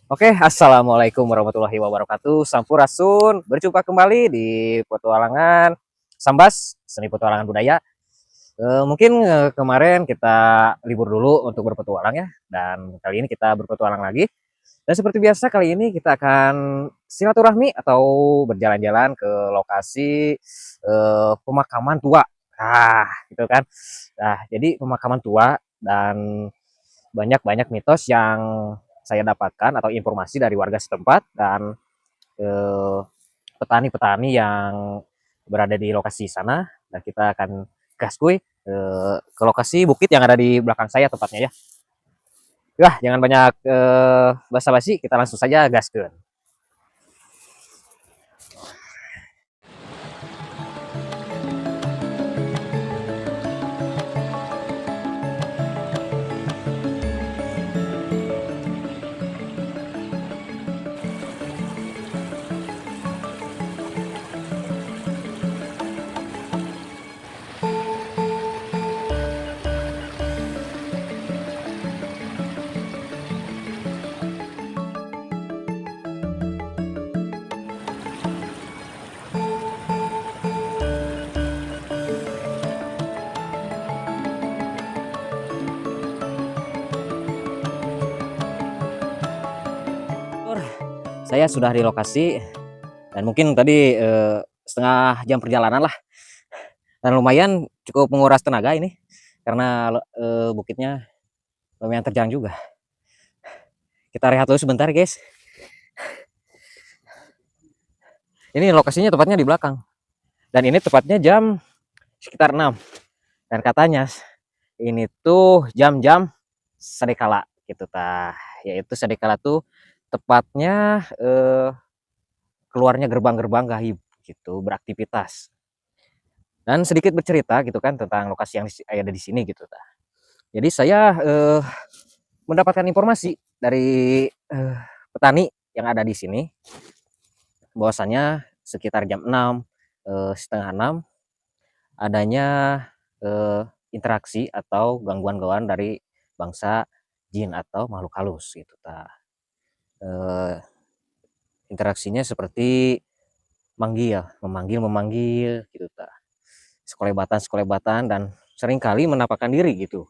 Oke, assalamualaikum warahmatullahi wabarakatuh. Sampurasun, berjumpa kembali di petualangan Sambas, seni petualangan budaya. Mungkin kemarin kita libur dulu untuk berpetualang ya, dan kali ini kita berpetualang lagi. Dan seperti biasa kali ini kita akan silaturahmi atau berjalan-jalan ke lokasi pemakaman tua. Gitu kan. Nah, jadi pemakaman tua dan banyak-banyak mitos yang saya dapatkan atau informasi dari warga setempat dan eh, petani-petani yang berada di lokasi sana, dan kita akan gaskuy ke lokasi bukit yang ada di belakang saya tepatnya ya. Wah, jangan banyak basa-basi, kita langsung saja gaskeun. Saya sudah di lokasi dan mungkin tadi setengah jam perjalanan lah, dan lumayan cukup menguras tenaga ini karena bukitnya lumayan terjang juga. Kita rehat dulu sebentar guys. Ini lokasinya tepatnya di belakang. Dan ini tepatnya jam sekitar 6. Dan katanya ini tuh jam-jam sedekala gitu tah. Yaitu sedekala tuh tepatnya keluarnya gerbang-gerbang gaib gitu, beraktivitas. Dan sedikit bercerita gitu kan tentang lokasi yang ada di sini gitu tah. Jadi saya mendapatkan informasi dari petani yang ada di sini bahwasanya sekitar jam 6, setengah 6 adanya interaksi atau gangguan-gangguan dari bangsa jin atau makhluk halus gitu ta. Interaksinya seperti memanggil gitu ta. Sekolebatan dan seringkali menampakkan diri gitu.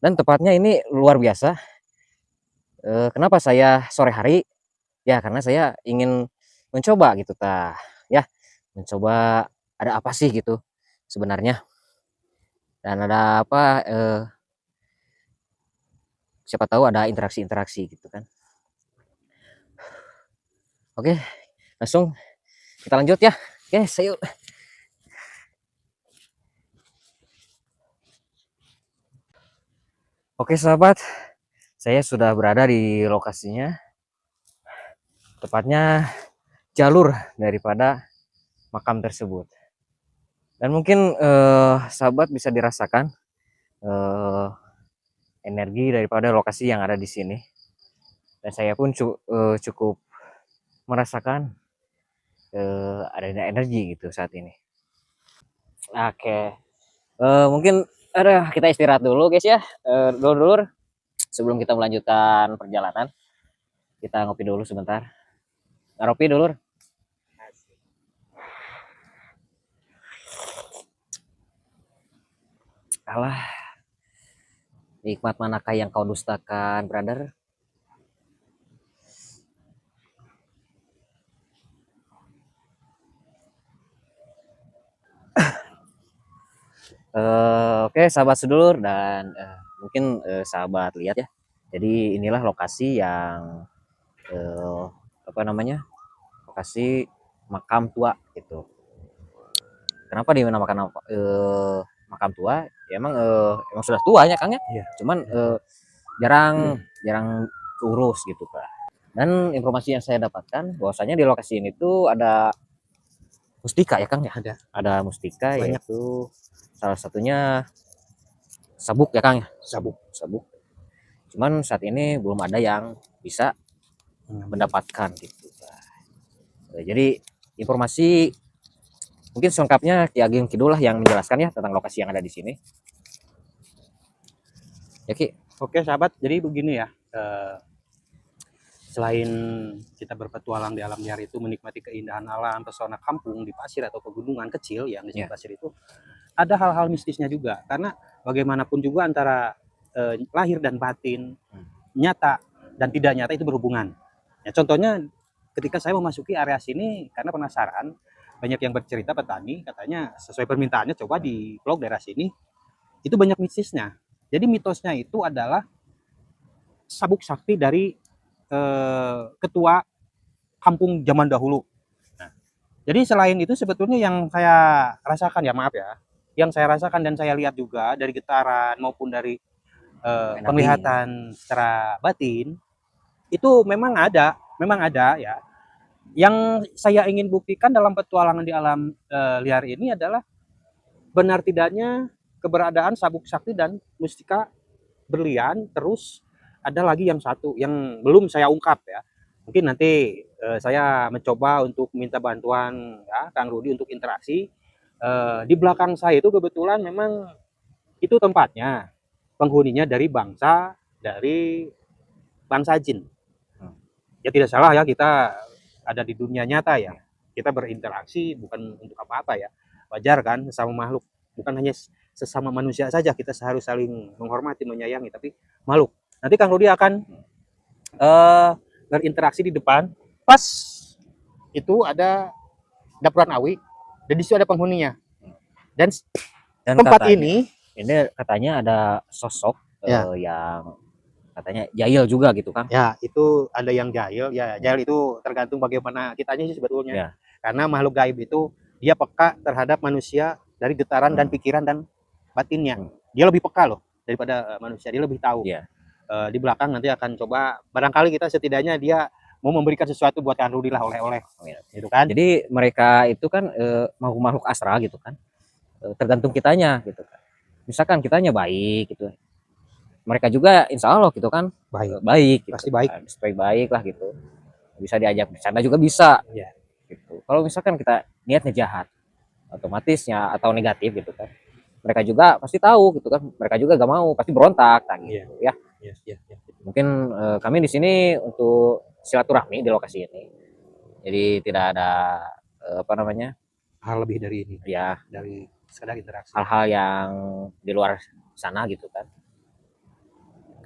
Dan tepatnya ini luar biasa. Kenapa saya sore hari? Ya karena saya ingin mencoba gitu ta. Ya, mencoba ada apa sih gitu sebenarnya. Dan ada apa siapa tahu ada interaksi-interaksi gitu kan. Oke, langsung kita lanjut ya. Oke, see you. Oke sahabat, saya sudah berada di lokasinya. Tepatnya jalur daripada makam tersebut. Dan mungkin sahabat bisa dirasakan eh, energi daripada lokasi yang ada di sini. Dan saya pun cukup merasakan adanya energi gitu saat ini. Oke, mungkin ada kita istirahat dulu guys ya, dulur-dulur, sebelum kita melanjutkan perjalanan. Kita ngopi dulu sebentar. Ngopi dulur. Alah, nikmat manakah yang kau dustakan, brother? Oke, sahabat sedulur dan mungkin sahabat lihat ya. Jadi inilah lokasi yang eh, apa namanya? Lokasi makam tua gitu. Kenapa dinamakan makam tua? Ya emang sudah tua ya Kang ya. Iya. Cuman jarang jarang urus gitu Kak. Dan informasi yang saya dapatkan bahwasanya di lokasi ini tuh ada mustika ya Kang ya. Ada mustika Banyak yaitu salah satunya sabuk ya Kang ya. sabuk. Sabuk. Cuman saat ini belum ada yang bisa mendapatkan gitu. Jadi informasi mungkin selengkapnya Ki Ageng Kidul lah yang menjelaskan ya tentang lokasi yang ada di sini. Ya Ki. Oke sahabat, jadi begini ya. selain kita berpetualang di alam liar itu, menikmati keindahan alam, pesona kampung di pasir atau pegunungan kecil yang di Iya. pasir itu, ada hal-hal mistisnya juga. Karena bagaimanapun juga antara lahir dan batin, nyata dan tidak nyata itu berhubungan. Ya, contohnya ketika saya memasuki area sini karena penasaran, banyak yang bercerita petani katanya sesuai permintaannya coba di vlog daerah sini itu banyak mistisnya. Jadi mitosnya itu adalah sabuk sakti dari ketua kampung zaman dahulu. Nah, jadi selain itu sebetulnya yang saya rasakan, ya maaf ya, yang saya rasakan dan saya lihat juga dari getaran maupun dari penglihatan secara batin itu memang ada ya. Yang saya ingin buktikan dalam petualangan di alam liar ini adalah benar tidaknya keberadaan sabuk sakti dan mustika berlian. Terus ada lagi yang satu yang belum saya ungkap ya. Mungkin nanti saya mencoba untuk minta bantuan ya Kang Rudi untuk interaksi. Di belakang saya itu kebetulan memang itu tempatnya, penghuninya dari bangsa jin. Ya tidak salah ya, kita ada di dunia nyata ya. Kita berinteraksi bukan untuk apa-apa ya. Wajar kan sesama makhluk. Bukan hanya sesama manusia saja kita harus saling menghormati, menyayangi, tapi makhluk. Nanti Kang Rudi akan berinteraksi di depan. Pas itu ada dapuran awi dan di situ ada penghuninya. Dan tempat katanya, ini katanya ada sosok ya, yang katanya jahil juga gitu Kang. Ya, itu ada yang jahil. Ya, jahil itu tergantung bagaimana kitanya sih sebetulnya. Ya. Karena makhluk gaib itu dia peka terhadap manusia dari getaran dan pikiran dan batinnya. Dia lebih peka loh daripada manusia. Dia lebih tahu. Ya. Di belakang nanti akan coba, barangkali kita setidaknya dia mau memberikan sesuatu buat Kang Rudi lah, oleh-oleh. Gitu kan. Jadi mereka itu kan makhluk astral gitu kan. Tergantung kitanya gitu kan. Misalkan kitanya baik gitu, mereka juga insya Allah gitu kan baik gitu, pasti baik, baik lah gitu, bisa diajak bercanda juga bisa ya. Gitu. Kalau misalkan kita niatnya jahat, otomatisnya atau negatif gitu kan, mereka juga pasti tahu gitu kan, mereka juga gak mau, pasti berontak kan, gitu ya. Mungkin kami di sini untuk silaturahmi di lokasi ini, jadi tidak ada apa namanya, hal lebih dari ini ya, dari sekedar interaksi, hal-hal yang di luar sana gitu kan.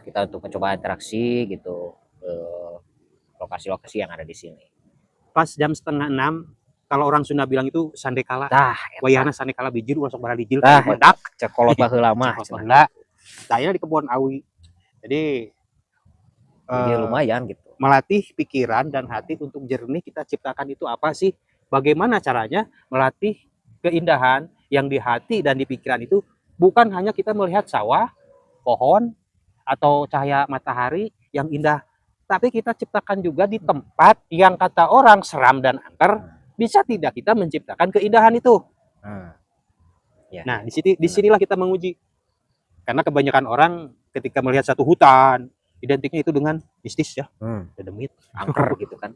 Kita untuk mencoba interaksi gitu ke lokasi-lokasi yang ada di sini. Pas jam 5:30, kalau orang Sunda bilang itu sandekala. Wayahna sandekala bijil masuk bara dijil badak cekolot baheula mah. Saya di kebun awi. Jadi lumayan gitu. Melatih pikiran dan hati untuk jernih kita ciptakan itu apa sih? Bagaimana caranya melatih keindahan yang di hati dan di pikiran itu bukan hanya kita melihat sawah, pohon, atau cahaya matahari yang indah, tapi kita ciptakan juga di tempat yang kata orang seram dan angker. Bisa tidak kita menciptakan keindahan itu? Nah, disinilah kita menguji. Karena kebanyakan orang ketika melihat satu hutan, identiknya itu dengan mistis ya. Dedemit, angker gitu kan.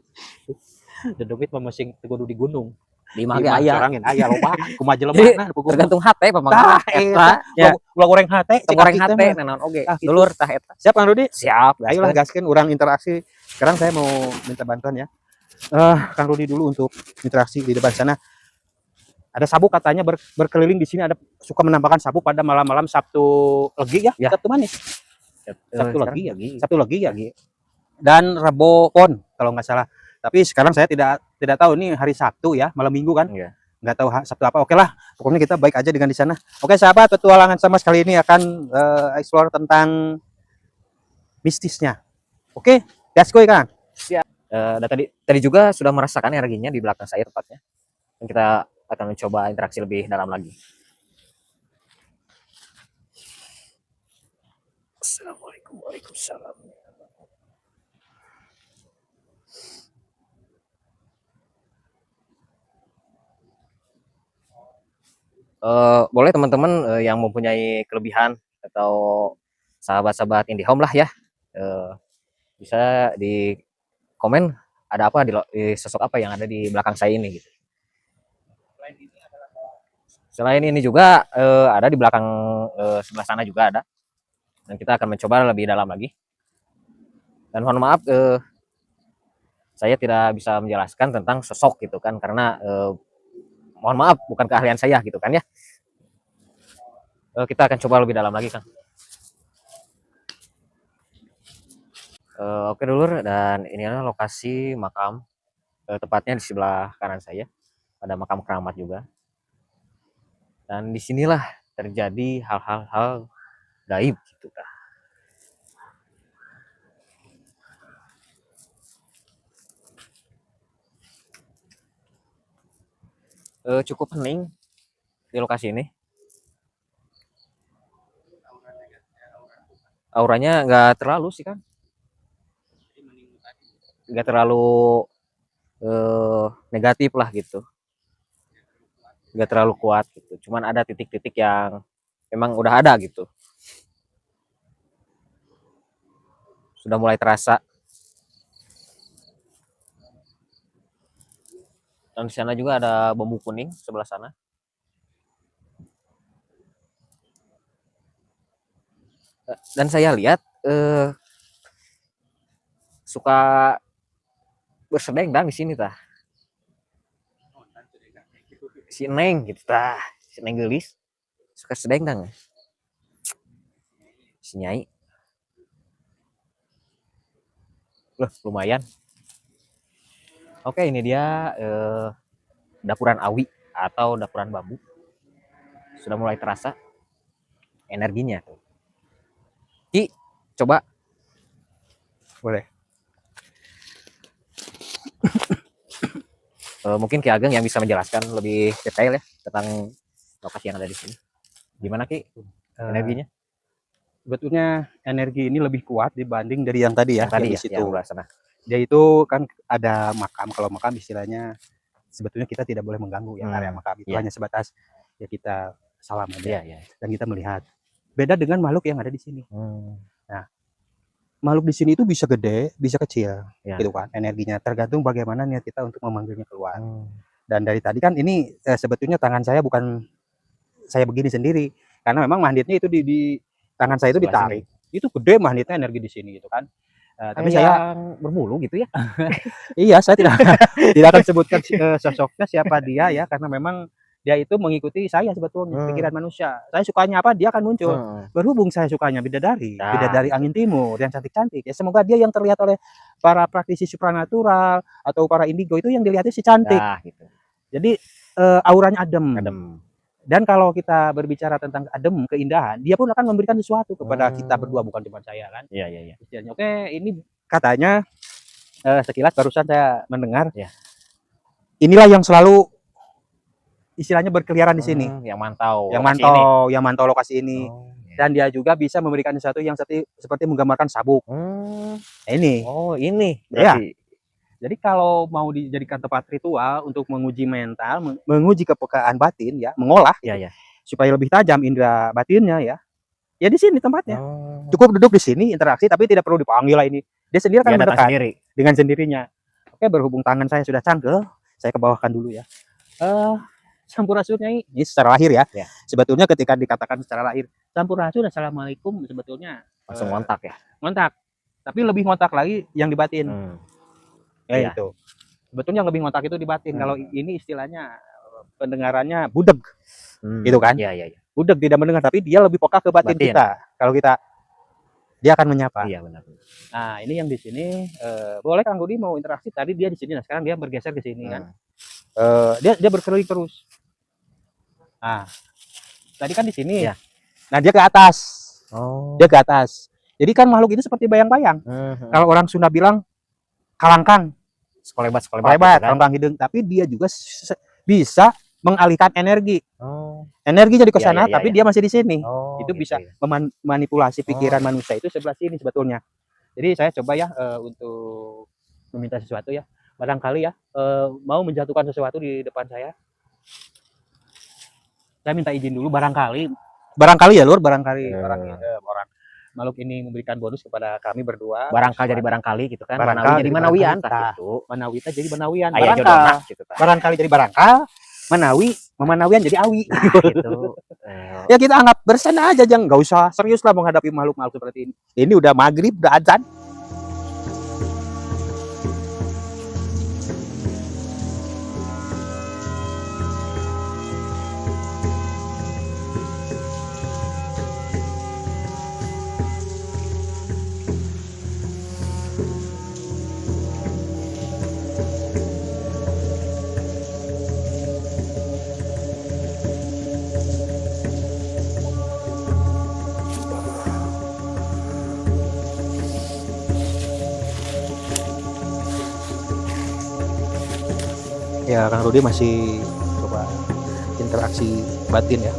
Dedemit memasing tegudu di gunung. Di mage aya. Angin aya loba, kumaha jelema tergantung hate pamangana. Eta ulah goreng hate, goreng hate naon oge. Dulur tah eta. Siap Kang Rudi? Siap. Ayolah gaskeun urang interaksi. Sekarang saya mau minta bantuan ya. Kang Rudi dulu untuk interaksi di depan sana. Ada sabuk katanya berkeliling di sini, ada suka menampakkan sabuk pada malam-malam Sabtu Legi ya. Sabtu manis. Sabtu Legi ya. Dan Rabu Pon kalau nggak salah. Tapi sekarang saya tidak tahu ini hari Sabtu ya, malam Minggu kan. Nggak tahu Sabtu apa. Oke lah, pokoknya kita baik aja dengan di sana. Oke sahabat, petualangan sama sekali ini akan explore tentang mistisnya. Oke, gaskoi Kang. Siap. Dan tadi juga sudah merasakan energinya di belakang saya tepatnya. Dan kita akan mencoba interaksi lebih dalam lagi. Assalamualaikum warahmatullahi wabarakatuh. Boleh teman-teman yang mempunyai kelebihan atau sahabat-sahabat IndiHome lah ya, bisa di komen ada apa di sosok apa yang ada di belakang saya ini gitu. Selain ini juga ada di belakang sebelah sana juga ada, dan kita akan mencoba lebih dalam lagi. Dan mohon maaf saya tidak bisa menjelaskan tentang sosok gitu kan, karena mohon maaf bukan keahlian saya gitu kan ya. Kita akan coba lebih dalam lagi Kang. Oke dulur, dan inilah lokasi makam, tepatnya di sebelah kanan saya ada makam keramat juga, dan disinilah terjadi hal-hal gaib gitu kan. Cukup hening di lokasi ini. Auranya nggak terlalu sih kan, nggak terlalu negatif lah gitu, nggak terlalu kuat gitu. Cuman ada titik-titik yang memang udah ada gitu, sudah mulai terasa. Dan di sana juga ada bambu kuning sebelah sana. Dan saya lihat suka berserdengdang di sini tah. Si Neng gitu tah, si Neng gelis suka sedengdang. Si Nyai. Loh, lumayan. Oke, ini dia dapuran awi atau dapuran bambu. Sudah mulai terasa energinya tuh. Ki, coba. Boleh. Mungkin Ki Ageng yang bisa menjelaskan lebih detail ya tentang lokasi yang ada di sini. Gimana Ki energinya? Sebetulnya energi ini lebih kuat dibanding dari yang tadi ya, Yang tadi yang ya, di situ. yang sebelah sana. Dia itu kan ada makam, kalau makam istilahnya sebetulnya kita tidak boleh mengganggu ya area makam itu, hanya sebatas ya kita salam aja dan kita melihat. Beda dengan makhluk yang ada di sini. Nah, makhluk di sini itu bisa gede, bisa kecil, gitu kan energinya, tergantung bagaimana niat kita untuk memanggilnya keluar. Dan dari tadi kan ini sebetulnya tangan saya bukan saya begini sendiri, karena memang magnetnya itu di tangan saya itu ditarik. Itu gede magnetnya energi di sini gitu kan. Tapi saya berbulu gitu ya. Iya, saya tidak akan sebutkan sosoknya siapa dia ya, karena memang dia itu mengikuti saya sebetulnya, pikiran manusia. Saya sukanya apa, dia akan muncul. Berhubung saya sukanya bidadari angin timur yang cantik-cantik. Ya semoga dia yang terlihat oleh para praktisi supranatural atau para indigo itu yang dilihatnya si cantik. Gitu. Jadi auranya adem. Dan kalau kita berbicara tentang adem, keindahan, dia pun akan memberikan sesuatu kepada kita berdua, bukan cuma saya kan. Iya. Istilahnya. Oke, ini katanya sekilas barusan saya mendengar. Inilah yang selalu istilahnya berkeliaran di sini. Yang mantau lokasi ini. Dan dia juga bisa memberikan sesuatu yang seperti menggambarkan sabuk. Ini. Oh, ini berarti. Ya. Jadi kalau mau dijadikan tempat ritual untuk menguji mental, menguji kepekaan batin ya, mengolah supaya lebih tajam indera batinnya ya. Ya di sini tempatnya. Cukup duduk di sini interaksi, tapi tidak perlu dipanggil lah ini. Dia sendiri akan mendekat dengan sendirinya. Oke, berhubung tangan saya sudah cangkel, saya kebawahkan dulu ya. Sampurasun Nyai, ini secara lahir ya. Sebetulnya ketika dikatakan secara lahir, Sampurasun assalamualaikum, sebetulnya langsung ngontak ya. Ngontak. Tapi lebih ngontak lagi yang di batin. Itu. Sebetulnya yang lebih ngontak itu di batin. Kalau ini istilahnya pendengarannya budeg. Gitu kan? Iya. Budeg tidak mendengar, tapi dia lebih peka ke batin kita. Kalau kita dia akan menyapa. Iya, benar. Nah, ini yang di sini boleh Kang Budi mau interaksi. Tadi dia di sini, nah sekarang dia bergeser ke sini kan. Dia berkeliling terus. Nah, tadi kan di sini. Nah, dia ke atas. Dia ke atas. Jadi kan makhluk itu seperti bayang-bayang. Kalau orang Sunda bilang kalangkang, sekelebat, kalangkang hidung, tapi dia juga bisa mengalihkan energi. Energi jadi ke sana, tapi dia masih di sini. Itu gitu, bisa memanipulasi pikiran manusia itu sebelah sini sebetulnya. Jadi saya coba ya untuk meminta sesuatu ya. Barangkali ya mau menjatuhkan sesuatu di depan saya. Saya minta izin dulu barangkali ya Lur, barangkali orang makhluk ini memberikan bonus kepada kami berdua. Barangkali jadi barangkali gitu kan. Manawi jadi manawian gitu. Manawita jadi manawian. Barangkali jadi barangkal. Memanawian jadi awi. Gitu. Ya kita anggap bersana aja, jangan nggak usah serius lah menghadapi makhluk-makhluk seperti ini. Ini udah maghrib, udah azan. Ya, Kang Rudi masih coba interaksi batin ya.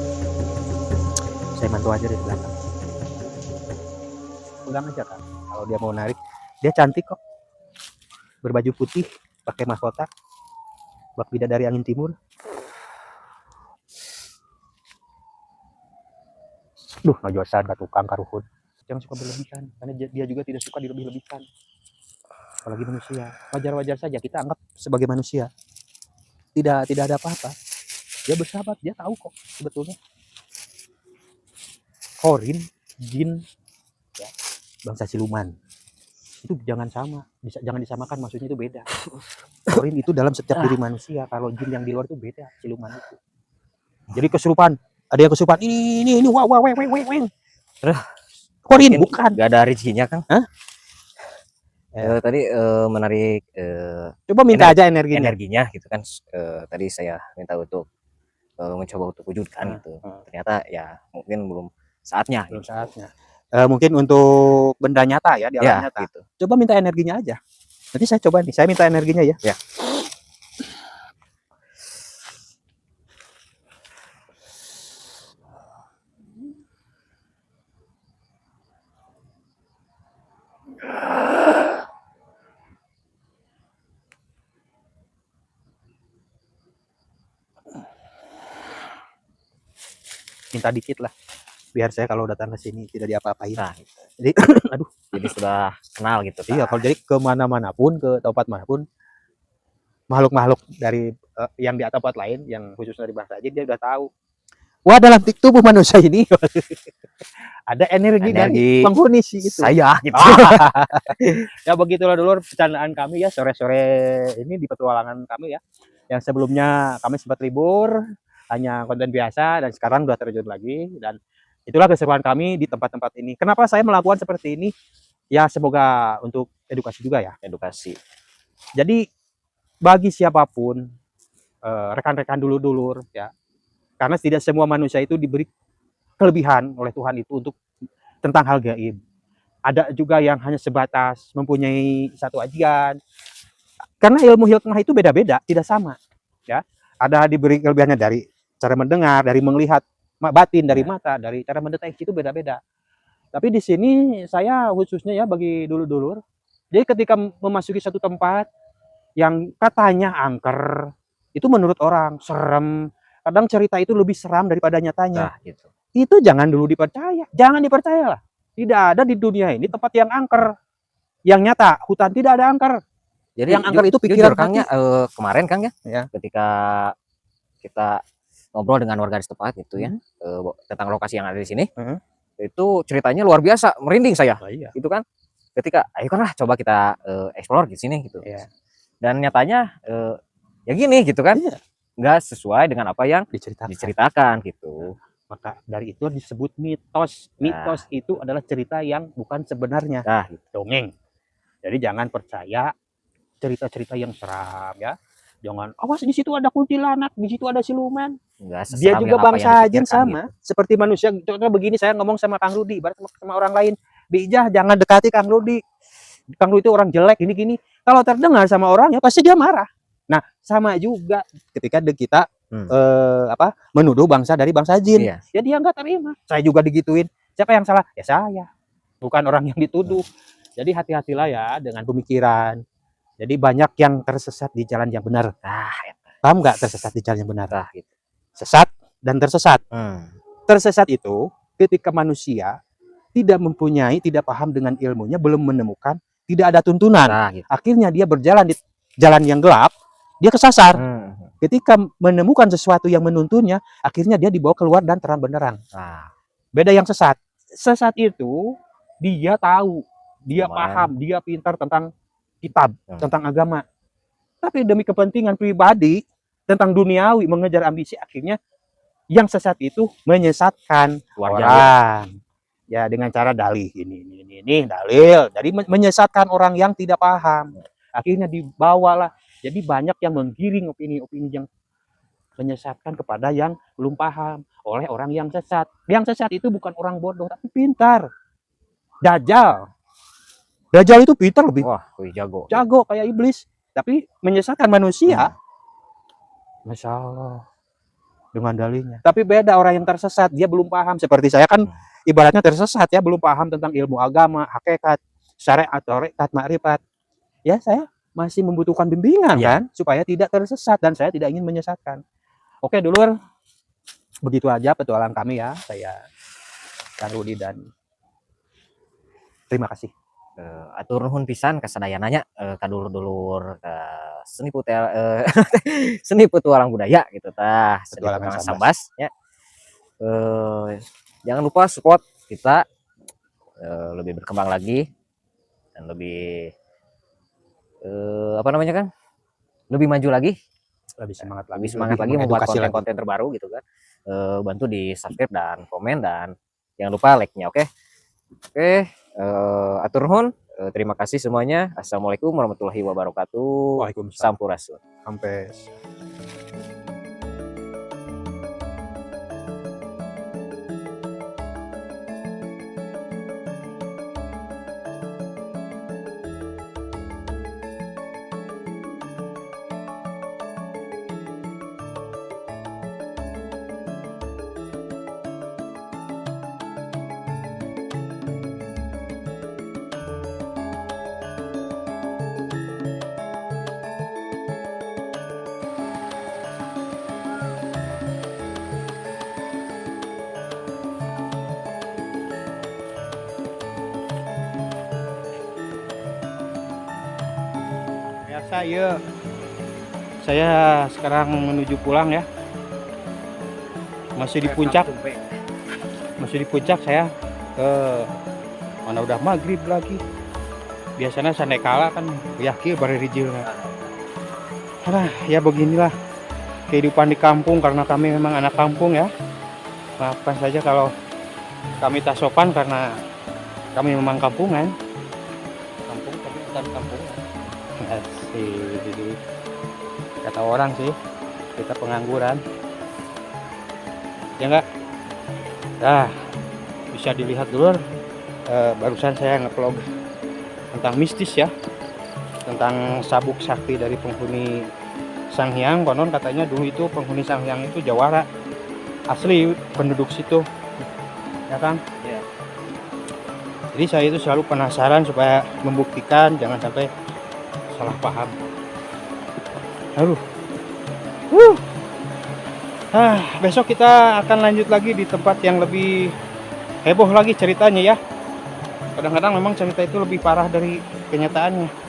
Saya mantu aja dari belakang. Pegang aja kan. Kalau dia mau narik, dia cantik kok. Berbaju putih, pakai mahkota, bak bidadari angin timur. Duh, ngajosan ka tukang karuhun. Jangan suka berlebihan, karena dia juga tidak suka dilebih-lebihkan. Apalagi manusia. Wajar-wajar saja kita anggap sebagai manusia. Tidak ada apa-apa. Dia bersahabat, dia tahu kok sebetulnya. Korin, jin, ya, bangsa siluman. Itu jangan jangan disamakan, maksudnya itu beda. Korin itu dalam setiap diri manusia, kalau jin yang di luar itu beda, siluman itu. Jadi kesurupan, ada yang kesurupan, ini, wah, weng. Korin, bukan. Gak ada rezekinya, Kang. Hah? Tadi menarik coba minta aja energinya gitu kan. Tadi saya minta untuk mencoba untuk wujudkan gitu. Ternyata ya mungkin belum saatnya. Mungkin untuk benda nyata ya, di alam nyata. Gitu. Coba minta energinya aja. Nanti saya coba nih, saya minta energinya ya. Ya. Minta dikit lah, biar saya kalau datang ke sini tidak diapa-apain. Nah, gitu. Jadi, aduh, jadi sudah kenal gitu. Iya, kalau jadi kemana-mana pun, ke tempat manapun, makhluk-makhluk dari yang di tempat lain, yang khusus dari bangsa jin, dia udah tahu. Wah, dalam tubuh manusia ini ada energi dari penghuni sih itu. Saya gitu. Ya begitulah dulu percandaan kami ya sore-sore ini di petualangan kami ya. Yang sebelumnya kami sempat libur, hanya konten biasa, dan sekarang udah terjun lagi, dan itulah keseruan kami di tempat-tempat ini. Kenapa saya melakukan seperti ini? Ya semoga untuk edukasi juga ya. Edukasi. Jadi bagi siapapun, rekan-rekan dulur-dulur ya, karena tidak semua manusia itu diberi kelebihan oleh Tuhan itu untuk tentang hal gaib. Ada juga yang hanya sebatas mempunyai satu ajian. Karena ilmu hikmah itu beda-beda, tidak sama. Ya, ada diberi kelebihannya dari cara mendengar, dari melihat batin, dari mata, dari cara mendeteksi, itu beda-beda. Tapi di sini saya khususnya ya bagi dulur-dulur. Jadi ketika memasuki satu tempat yang katanya angker, itu menurut orang serem. Kadang cerita itu lebih seram daripada nyatanya. Nah, gitu. Itu jangan dulu dipercaya. Jangan dipercayalah. Tidak ada di dunia ini tempat yang angker. Yang nyata, hutan tidak ada angker. Jadi yang angker itu pikiran Kangnya kemarin Kang ya, ketika kita ngobrol dengan warga setempat itu ya, tentang lokasi yang ada di sini, itu ceritanya luar biasa, merinding saya. Iya. Itu kan ketika ayo kan lah coba kita explore di sini gitu. Iya. Dan nyatanya ya gini gitu kan. Iya. Nggak sesuai dengan apa yang diceritakan gitu. Maka dari itu disebut mitos. Mitos itu adalah cerita yang bukan sebenarnya. Nah, gitu. Dongeng. Jadi jangan percaya cerita-cerita yang seram ya. Jangan, awas di situ ada kuntilanak, di situ ada siluman. Dia juga bangsa jin sama, gitu. Seperti manusia. Contohnya begini, saya ngomong sama Kang Rudi, ibarat sama orang lain, Bijah jangan dekati Kang Rudi. Kang Rudi itu orang jelek, gini-gini. Kalau terdengar sama orangnya pasti dia marah. Nah, sama juga ketika kita menuduh bangsa dari bangsa jin. Iya. Ya dia nggak terima. Saya juga digituin. Siapa yang salah? Ya saya. Bukan orang yang dituduh. Jadi hati-hatilah ya dengan pemikiran. Jadi banyak yang tersesat di jalan yang benar. Paham nggak tersesat di jalan yang benar? Gitu. Sesat dan tersesat. Tersesat itu ketika manusia tidak paham dengan ilmunya, belum menemukan, tidak ada tuntunan. Gitu. Akhirnya dia berjalan di jalan yang gelap, dia kesasar. Ketika menemukan sesuatu yang menuntunnya, akhirnya dia dibawa keluar dan terang benderang. Beda yang sesat. Sesat itu dia tahu, dia paham, dia pintar tentang kitab, tentang agama. Tapi demi kepentingan pribadi, tentang duniawi, mengejar ambisi, akhirnya yang sesat itu menyesatkan orang. Ya dengan cara dalih ini dalil. Jadi menyesatkan orang yang tidak paham. Akhirnya dibawalah. Jadi banyak yang menggiring opini-opini yang menyesatkan kepada yang belum paham oleh orang yang sesat. Yang sesat itu bukan orang bodoh, tapi pintar. Dajjal itu pintar lebih. Wah, jago. Jago kayak iblis, tapi menyesatkan manusia. Masya Allah. Dengan dalilnya. Tapi beda orang yang tersesat, dia belum paham. Seperti saya kan ibaratnya tersesat ya, belum paham tentang ilmu agama, hakikat, syariat, tarekat, makrifat. Ya saya masih membutuhkan bimbingan Iya. kan, supaya tidak tersesat dan saya tidak ingin menyesatkan. Oke dulur, begitu aja petualang kami ya, saya Kang Rudi dan terima kasih. Atur nuhun pisan kasadayananya ka dulur-dulur seni seni petualang budaya gitu tah, seni Petualangan petualangan Sambas. Sambas ya. Jangan lupa support kita lebih berkembang lagi dan lebih apa namanya kan? Lebih maju lagi, Lebih semangat lagi, lebih semangat lagi membuat mengedukasi lagi. konten-konten terbaru gitu kan. Bantu di subscribe dan komen dan jangan lupa like-nya, oke? Oke, atur nuhun. Terima kasih semuanya. Assalamualaikum warahmatullahi wabarakatuh. Waalaikumsalam. Sampurasun. Sampai saya sekarang menuju pulang ya. Masih di puncak saya. Mana udah maghrib lagi. Biasanya sanekala kan yakin bare rijil. Ya beginilah kehidupan di kampung karena kami memang anak kampung ya. Maafkan saja kalau kami tak sopan karena kami memang kampungan. Kampung tapi bukan kampungan. Asik. Kata orang sih kita pengangguran ya enggak. Bisa dilihat dulu barusan saya nge-vlog tentang mistis ya, tentang sabuk sakti dari penghuni Sanghyang. Konon katanya dulu itu penghuni Sanghyang itu jawara asli penduduk situ ya kan. Iya. Jadi saya itu selalu penasaran supaya membuktikan jangan sampai salah paham. Besok kita akan lanjut lagi di tempat yang lebih heboh lagi ceritanya ya. Kadang-kadang memang cerita itu lebih parah dari kenyataannya.